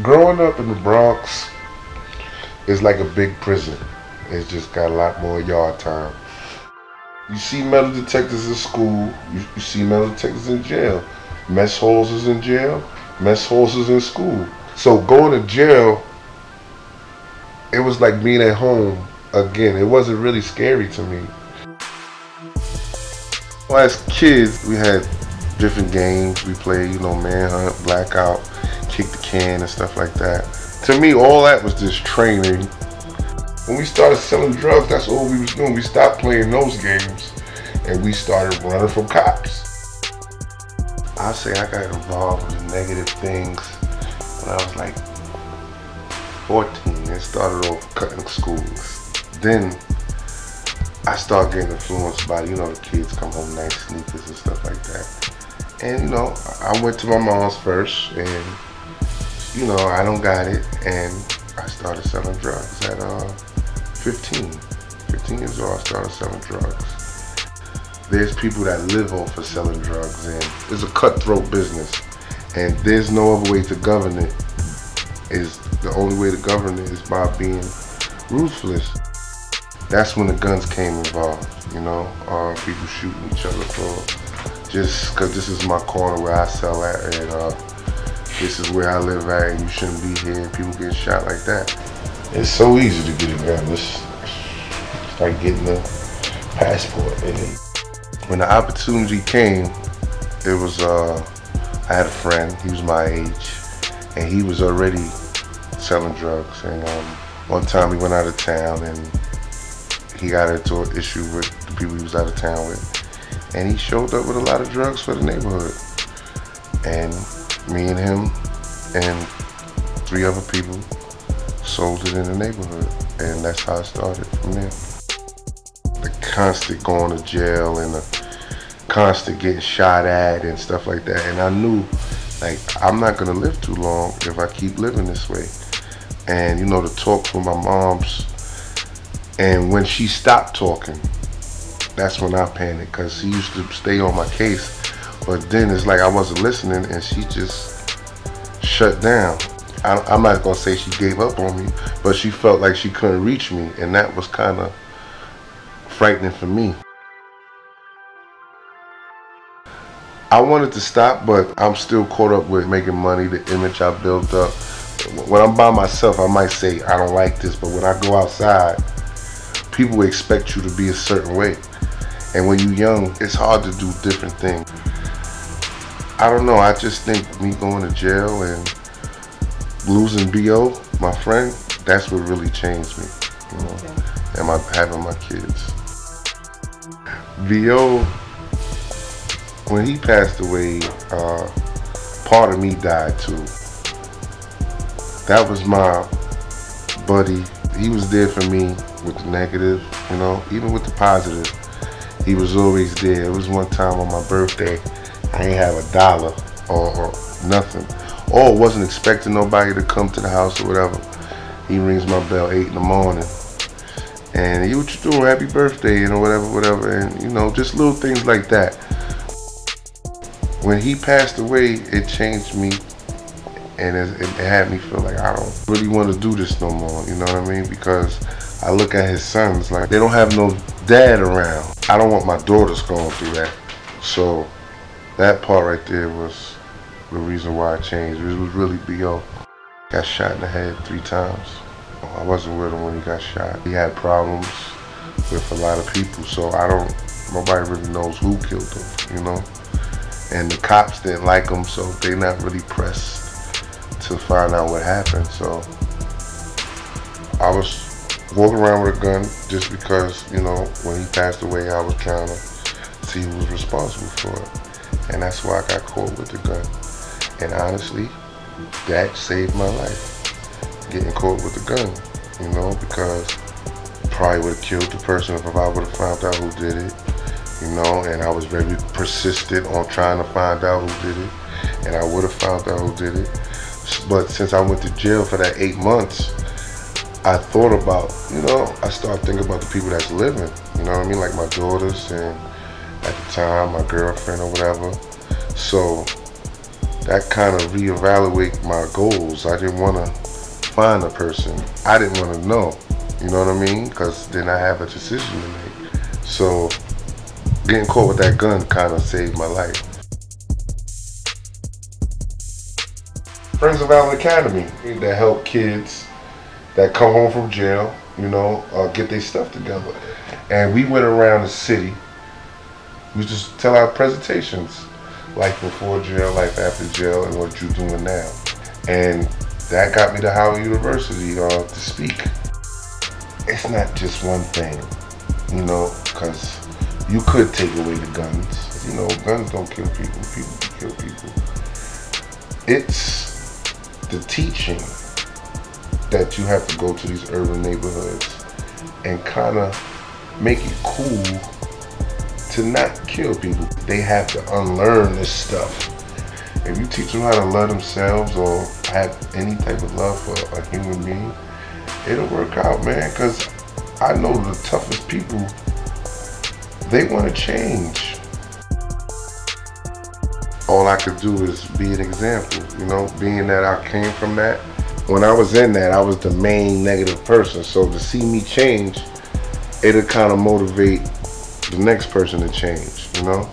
Growing up in the Bronx is like a big prison. It's just got a lot more yard time. You see metal detectors in school, you see metal detectors in jail. Mess halls is in jail, mess halls is in school. So going to jail, it was like being at home again. It wasn't really scary to me. Well, as kids, we had different games. We played, manhunt, blackout, kick the can and stuff like that. To me, all that was just training. When we started selling drugs, that's all we was doing. We stopped playing those games and we started running from cops. I say I got involved with negative things when I was like 14 and started off cutting schools. Then I started getting influenced by, the kids come home nice sneakers and stuff like that. And, I went to my mom's first and, I don't got it. And I started selling drugs at 15. 15 years old, I started selling drugs. There's people that live off of selling drugs, and it's a cutthroat business. And there's no other way to govern it. The only way to govern it is by being ruthless. That's when the guns came involved, people shooting each other for just because this is my corner where I sell at, and this is where I live at, and you shouldn't be here, and people get shot like that. It's so easy to get a gun. Let's start getting a passport. And when the opportunity came, it was, I had a friend, he was my age, and he was already selling drugs. And one time we went out of town and he got into an issue with the people he was out of town with. And he showed up with a lot of drugs for the neighborhood. And me and him and 3 other people sold it in the neighborhood. And that's how it started from there. The constant going to jail and the constant getting shot at and stuff like that. And I knew, I'm not gonna live too long if I keep living this way. And the talk from my mom's, and when she stopped talking, that's when I panicked, because she used to stay on my case, but then it's like I wasn't listening and she just shut down. I'm not gonna say she gave up on me, but she felt like she couldn't reach me, and that was kind of frightening for me. I wanted to stop, but I'm still caught up with making money, the image I built up. When I'm by myself, I might say, I don't like this, but when I go outside, people expect you to be a certain way. And when you're young, it's hard to do different things. I don't know, I just think me going to jail and losing B.O., my friend, that's what really changed me, Okay. And having my kids. B.O., when he passed away, part of me died too. That was my buddy. He was there for me with the negative, even with the positive. He was always there. It was one time on my birthday, I ain't have $1 or nothing. Or wasn't expecting nobody to come to the house or whatever. He rings my bell 8 in the morning. And he, what you doing? Happy birthday, whatever. And just little things like that. When he passed away, it changed me, and it had me feel like I don't really want to do this no more, you know what I mean? Because I look at his sons, like they don't have no dad around. I don't want my daughters going through that. So that part right there was the reason why I changed. It was really B.O. Got shot in the head 3 times. I wasn't with him when he got shot. He had problems with a lot of people, so nobody really knows who killed him, And the cops didn't like him, so they're not really pressed to find out what happened. So I was walking around with a gun just because, when he passed away, I was trying to see who was responsible for it. And that's why I got caught with the gun. And honestly, that saved my life, getting caught with the gun, because I probably would have killed the person if I would have found out who did it. And I was very persistent on trying to find out who did it, and I would have found out who did it. But since I went to jail for that 8 months, I thought about, I started thinking about the people that's living, like my daughters and at the time my girlfriend or whatever. So that kind of reevaluate my goals. I didn't want to find a person. I didn't want to know. You know what I mean? Because then I have a decision to make. So getting caught with that gun kind of saved my life. Friends of Allen Academy that help kids that come home from jail, you know, get their stuff together. And we went around the city. We just tell our presentations, life before jail, life after jail, and what you're doing now. And that got me to Howard University to speak. It's not just one thing, you know, because you could take away the guns. You know, guns don't kill people, people kill people. It's the teaching that you have to go to these urban neighborhoods and kind of make it cool to not kill people. They have to unlearn this stuff. If you teach them how to love themselves or have any type of love for a human being, it'll work out, man, because I know the toughest people, they want to change. All I could do is be an example, you know, being that I came from that. When I was in that, I was the main negative person. So to see me change, it'll kind of motivate the next person to change, you know?